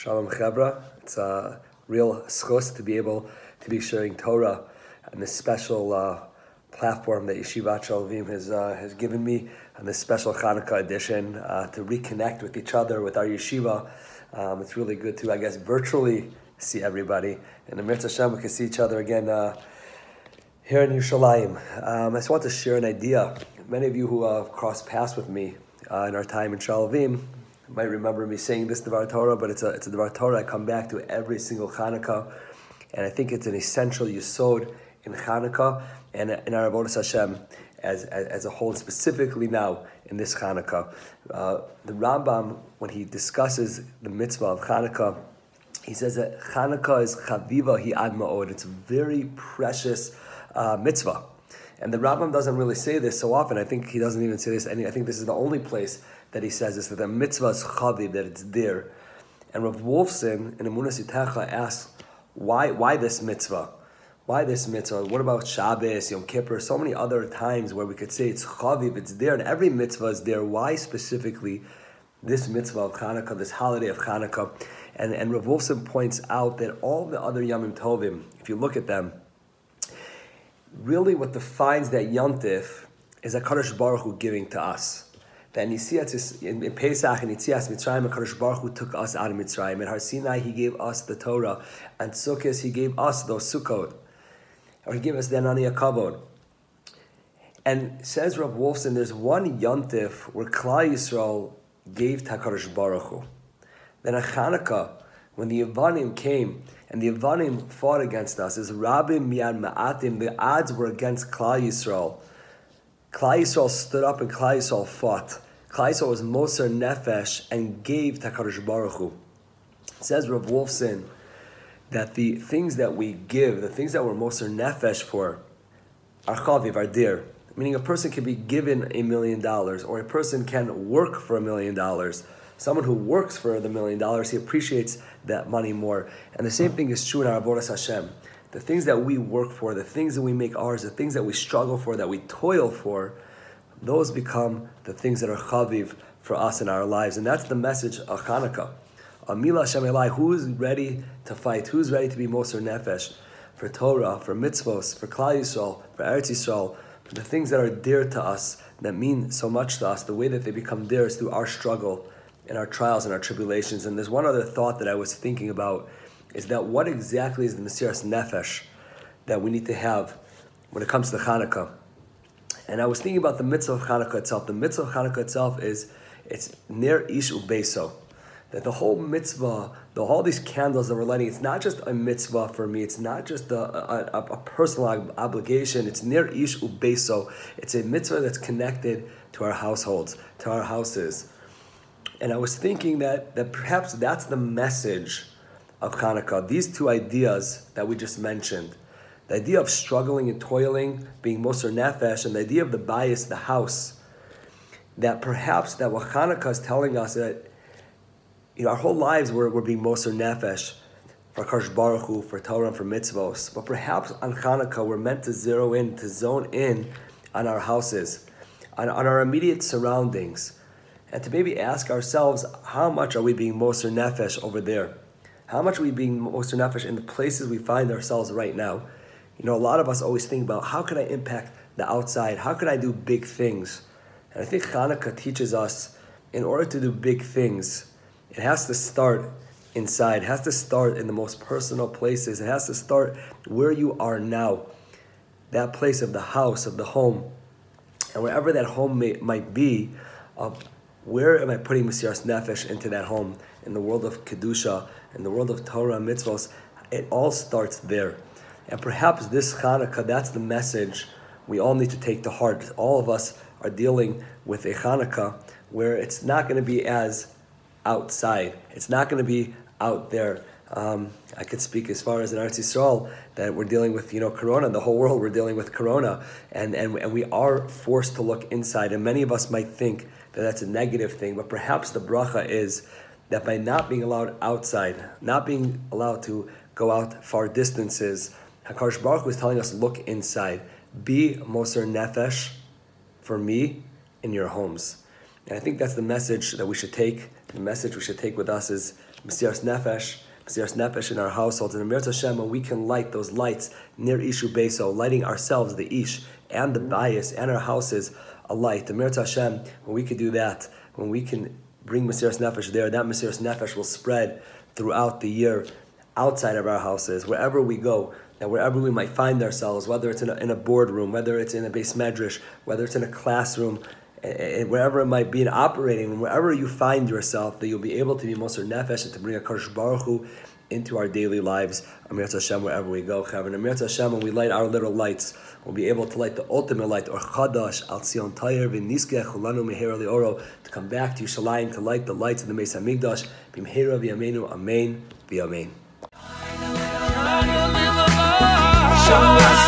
Shalom Chevra. It's a real schus to be able to be sharing Torah on this special platform that Yeshivat Sha'alvim has given me on this special Hanukkah edition to reconnect with each other, with our yeshiva. It's really good to, virtually see everybody. And the Mirza Hashem, we can see each other again here in Yerushalayim. I just want to share an idea. Many of you who have crossed paths with me in our time in Sha'alvim might remember me saying this Devar Torah, but it's a Devar Torah I come back to every single Hanukkah, and I think it's an essential yesod in Hanukkah and in our Avodas Hashem as a whole, specifically now in this Hanukkah. The Rambam, when he discusses the mitzvah of Hanukkah, he says that Hanukkah is chaviva hi ad ma'od. It's a very precious mitzvah. And the Rambam doesn't really say this so often. I think he doesn't even say this. I think this is the only place that he says this, that the mitzvah is chaviv, that it's there. And Rav Wolfson in Emunas Yitecha asks, why this mitzvah? Why this mitzvah? What about Shabbos, Yom Kippur, so many other times where we could say it's chaviv, it's there, and every mitzvah is there. Why specifically this mitzvah of Hanukkah, this holiday of Hanukkah? And Rav Wolfson points out that all the other Yamim Tovim, if you look at them, really what defines that Yom Tif is HaKadosh Baruch Hu giving to us. That in Pesach and Yitzias Mitzrayim, HaKadosh Baruch Hu took us out of Mitzrayim. At Har Sinai, He gave us the Torah. And Sukkot, He gave us those Sukkot. Or He gave us the Anani Kavod. And says Rav Wolfson, there's one Yom Tif where Klal Yisrael gave to HaKadosh Baruch Hu. Then at Hanukkah, when the Yevanim came, and the Yevanim fought against us, as Rabbi Miyad Ma'atim, the odds were against Klal Yisrael. Klal Yisrael stood up and Klal Yisrael fought. Klal Yisrael was Moser Nefesh and gave to HaKadosh Baruch Hu. It says Rav Wolfson that the things that we give, the things that we're Moser Nefesh for, are chaviv, are dear. Meaning a person can be given $1 million, or a person can work for $1 million. Someone who works for the $1 million, he appreciates that money more. And the same thing is true in our Avodas Hashem. The things that we work for, the things that we make ours, the things that we struggle for, that we toil for, those become the things that are chaviv for us in our lives. And that's the message of Hanukkah. Amila Hashem Elai, who's ready to fight? Who's ready to be Moser Nefesh for Torah, for mitzvos, for Klal Yisrael, for Eretz Yisrael, for the things that are dear to us, that mean so much to us? The way that they become dear is through our struggle and our trials and our tribulations. And there's one other thought that I was thinking about, is that what exactly is the Mesiras Nefesh that we need to have when it comes to Hanukkah? And I was thinking about the mitzvah of Hanukkah itself. The mitzvah of Hanukkah itself it's ner ish ubeso. That the whole mitzvah, all these candles that we're lighting, it's not just a mitzvah for me. It's not just a personal obligation. It's ner ish ubeso. It's a mitzvah that's connected to our households, to our houses. And I was thinking that perhaps that's the message of Hanukkah. These two ideas that we just mentioned, the idea of struggling and toiling, being Moser Nefesh, and the idea of the bias, the house, that perhaps that what Hanukkah is telling us that our whole lives we're being Moser Nefesh for Kadosh Baruch Hu, for Torah, and for mitzvos. But perhaps on Hanukkah we're meant to zone in on our houses, on our immediate surroundings, and to maybe ask ourselves, how much are we being Moser Nefesh over there? How much are we being Moser Nefesh in the places we find ourselves right now? A lot of us always think about, how can I impact the outside? How can I do big things? And I think Hanukkah teaches us, in order to do big things, it has to start inside. It has to start in the most personal places. It has to start where you are now. That place of the house, of the home. And wherever that home might be, where am I putting Mesiras Nefesh into that home? In the world of Kedusha, in the world of Torah and mitzvos, it all starts there. And perhaps this Hanukkah, that's the message we all need to take to heart. All of us are dealing with a Hanukkah where it's not going to be as outside. It's not going to be out there. I could speak as far as in Eretz Yisrael, that we're dealing with, Corona. The whole world, we're dealing with Corona. And we are forced to look inside. And many of us might think that that's a negative thing, but perhaps the bracha is that by not being allowed outside, not being allowed to go out far distances, HaKadosh Baruch Hu is telling us, look inside. Be Moser Nefesh for me in your homes. And I think that's the message that we should take. The message we should take with us is Mesiras Nefesh in our households. And Amirat Hashem, when we can light those lights near Ishu Beso, lighting ourselves, the Ish, and the Bayis, and our houses a light. Amirat Hashem, when we can do that, when we can bring Mesiras Nefesh there, that Mesiras Nefesh will spread throughout the year, outside of our houses, wherever we go. Now, wherever we might find ourselves, whether it's in a boardroom, whether it's in a base medrash, whether it's in a classroom, wherever it might be in operating room, wherever you find yourself, that you'll be able to be Moser Nefesh and to bring a Kadosh Baruch Hu into our daily lives. Amirat Hashem, wherever we go. And Amirat Hashem, when we light our little lights, we'll be able to light the ultimate light, or Chadash, Al Tzion Tayer, V'niskeh Chulanu Meher Li'oro, to come back to Yerushalayim, to light the lights of the Beis Hamikdash. B'mehera v'yameinu, Amen, v'yamein. Show us